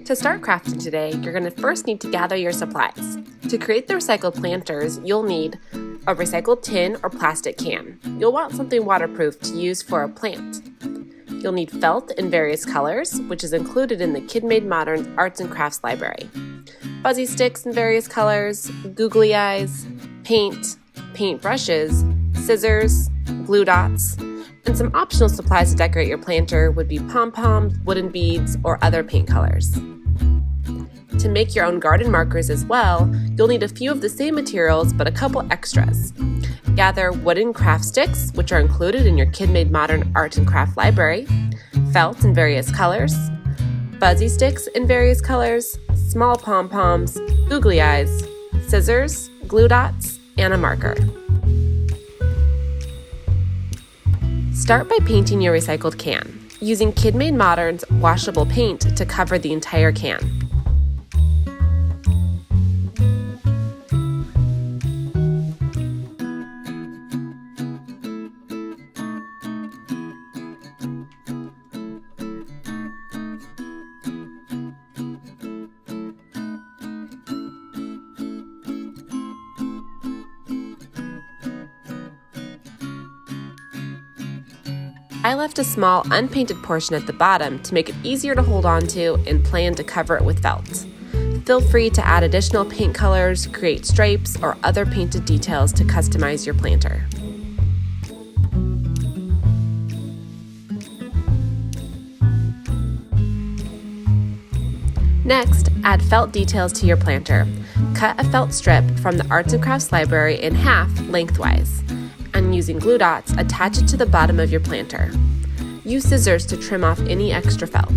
To start crafting today, you're going to first need to gather your supplies. To create the recycled planters, you'll need a recycled tin or plastic can. You'll want something waterproof to use for a plant. You'll need felt in various colors, which is included in the Kid-Made Modern Arts and Crafts Library. Fuzzy sticks in various colors, googly eyes, paint brushes, scissors, glue dots, and some optional supplies to decorate your planter would be pom-poms, wooden beads, or other paint colors. To make your own garden markers as well, you'll need a few of the same materials but a couple extras. Gather wooden craft sticks, which are included in your Kid-Made Modern Art and Craft Library, felt in various colors, fuzzy sticks in various colors, small pom-poms, googly eyes, scissors, glue dots, and a marker. Start by painting your recycled can, using Kid-Made Modern's washable paint to cover the entire can. I left a small unpainted portion at the bottom to make it easier to hold on to and plan to cover it with felt. Feel free to add additional paint colors, create stripes, or other painted details to customize your planter. Next, add felt details to your planter. Cut a felt strip from the Arts and Crafts Library in half lengthwise, and using glue dots, attach it to the bottom of your planter. Use scissors to trim off any extra felt.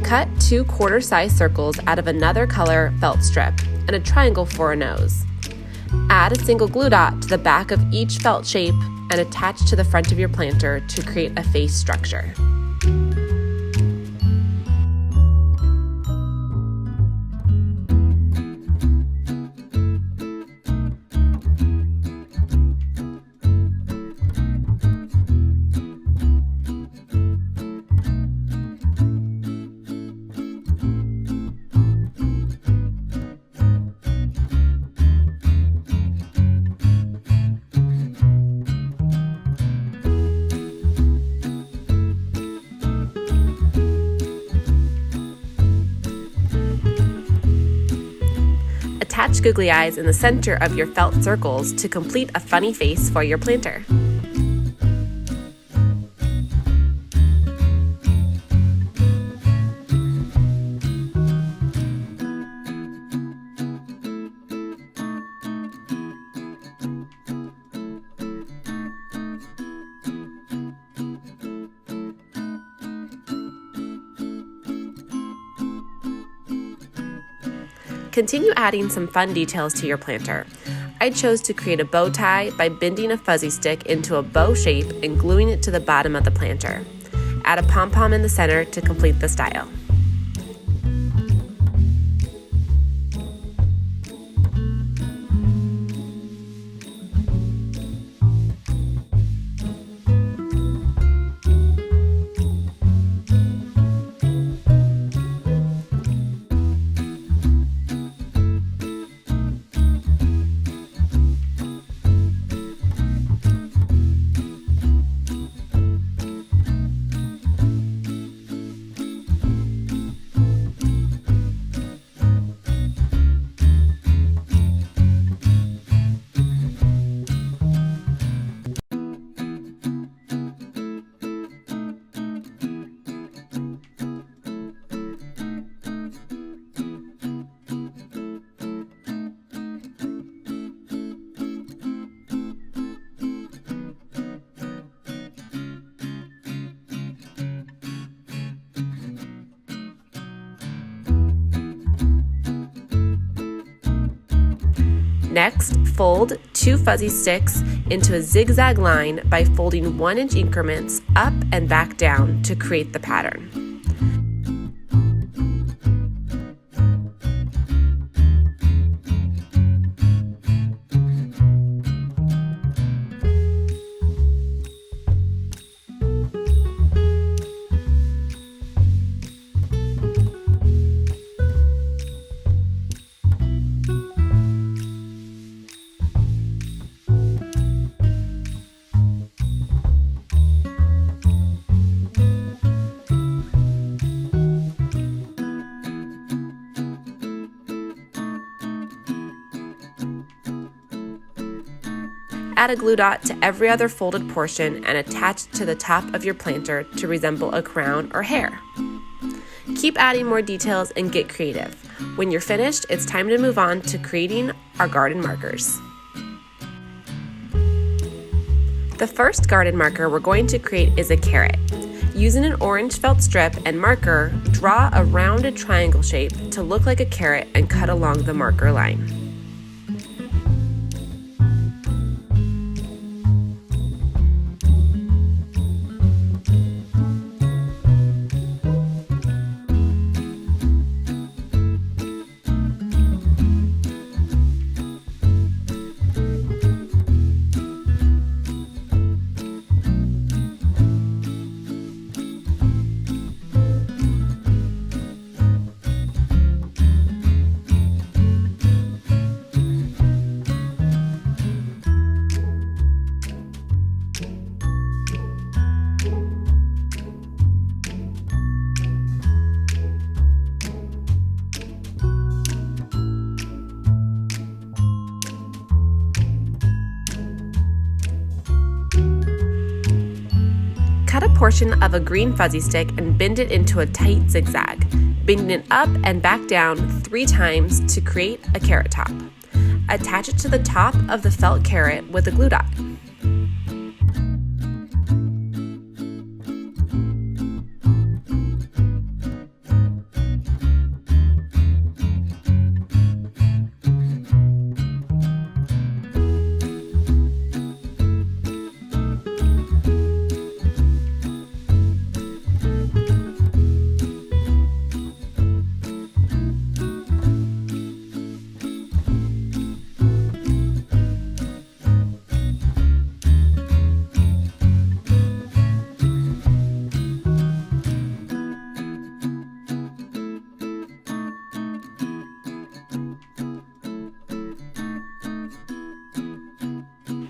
Cut 2 quarter-size circles out of another color felt strip and a triangle for a nose. Add a single glue dot to the back of each felt shape and attach to the front of your planter to create a face structure. Attach googly eyes in the center of your felt circles to complete a funny face for your planter. Continue adding some fun details to your planter. I chose to create a bow tie by bending a fuzzy stick into a bow shape and gluing it to the bottom of the planter. Add a pom-pom in the center to complete the style. Next, Fold 2 fuzzy sticks into a zigzag line by folding 1-inch increments up and back down to create the pattern. Add a glue dot to every other folded portion and attach it to the top of your planter to resemble a crown or hair. Keep adding more details and get creative. When you're finished, it's time to move on to creating our garden markers. The first garden marker we're going to create is a carrot. Using an orange felt strip and marker, draw a rounded triangle shape to look like a carrot and cut along the marker line. Cut a portion of a green fuzzy stick and bend it into a tight zigzag, bending it up and back down 3 times to create a carrot top. Attach it to the top of the felt carrot with a glue dot.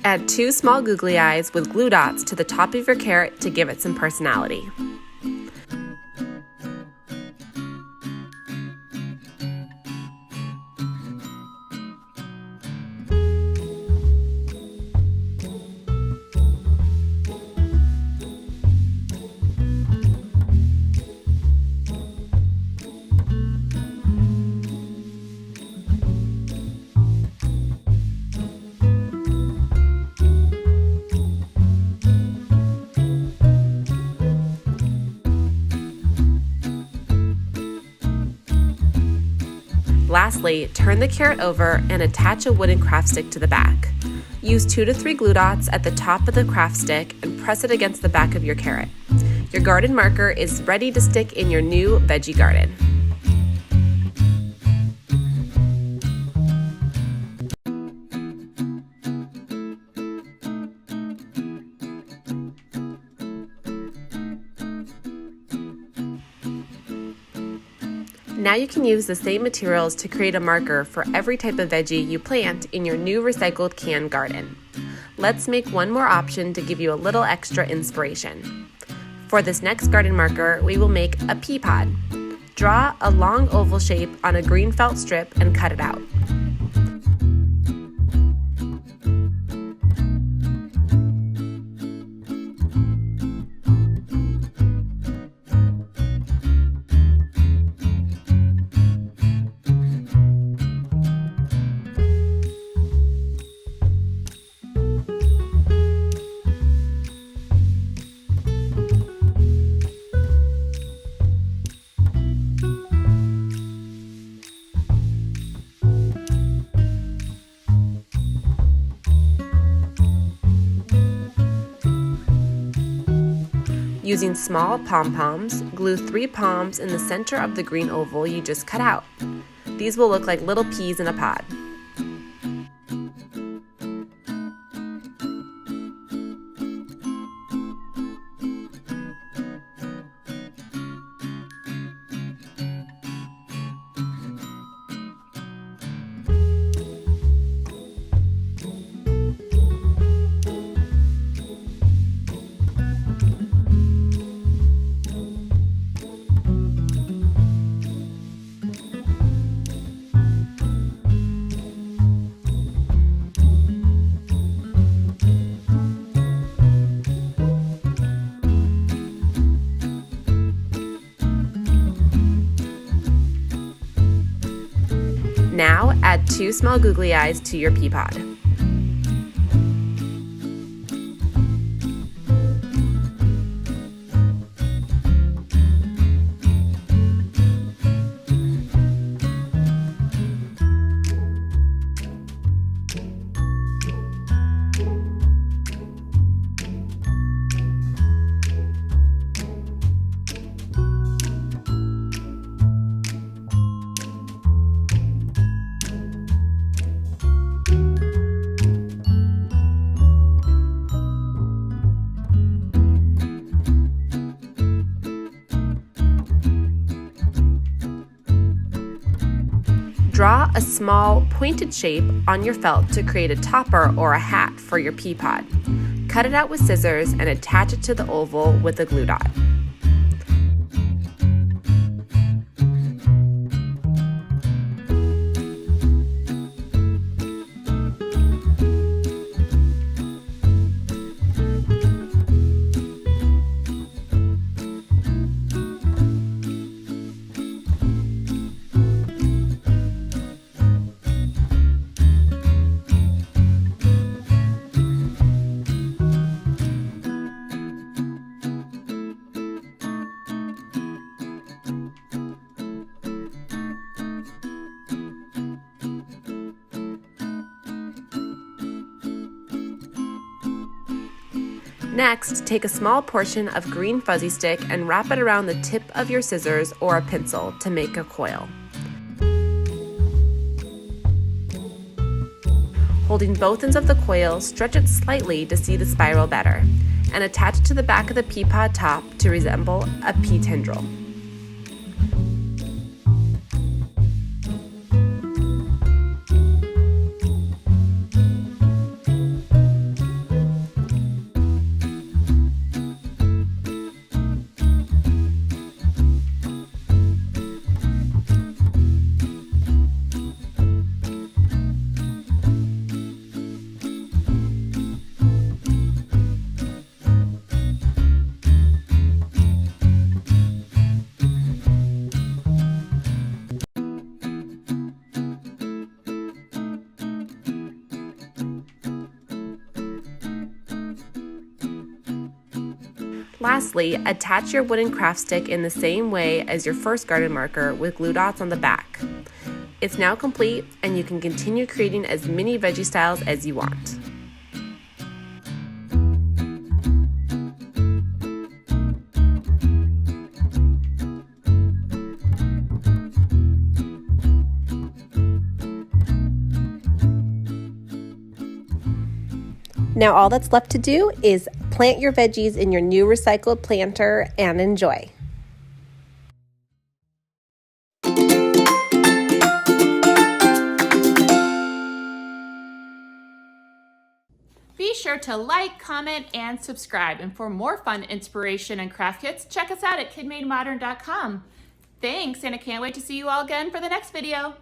Add 2 small googly eyes with glue dots to the top of your carrot to give it some personality. Lastly, turn the carrot over and attach a wooden craft stick to the back. Use 2 to 3 glue dots at the top of the craft stick and press it against the back of your carrot. Your garden marker is ready to stick in your new veggie garden. Now you can use the same materials to create a marker for every type of veggie you plant in your new recycled can garden. Let's make one more option to give you a little extra inspiration. For this next garden marker, we will make a pea pod. Draw a long oval shape on a green felt strip and cut it out. Using small pom-poms, glue 3 palms in the center of the green oval you just cut out. These will look like little peas in a pod. Now add 2 small googly eyes to your pea pod. Draw a small pointed shape on your felt to create a topper or a hat for your pea pod. Cut it out with scissors and attach it to the oval with a glue dot. Next, take a small portion of green fuzzy stick and wrap it around the tip of your scissors or a pencil to make a coil. Holding both ends of the coil, stretch it slightly to see the spiral better, and attach it to the back of the pea pod top to resemble a pea tendril. Lastly, attach your wooden craft stick in the same way as your first garden marker with glue dots on the back. It's now complete and you can continue creating as many veggie styles as you want. Now all that's left to do is plant your veggies in your new recycled planter and enjoy. Be sure to like, comment, and subscribe. And for more fun inspiration and craft kits, check us out at kidmademodern.com. Thanks, and I can't wait to see you all again for the next video.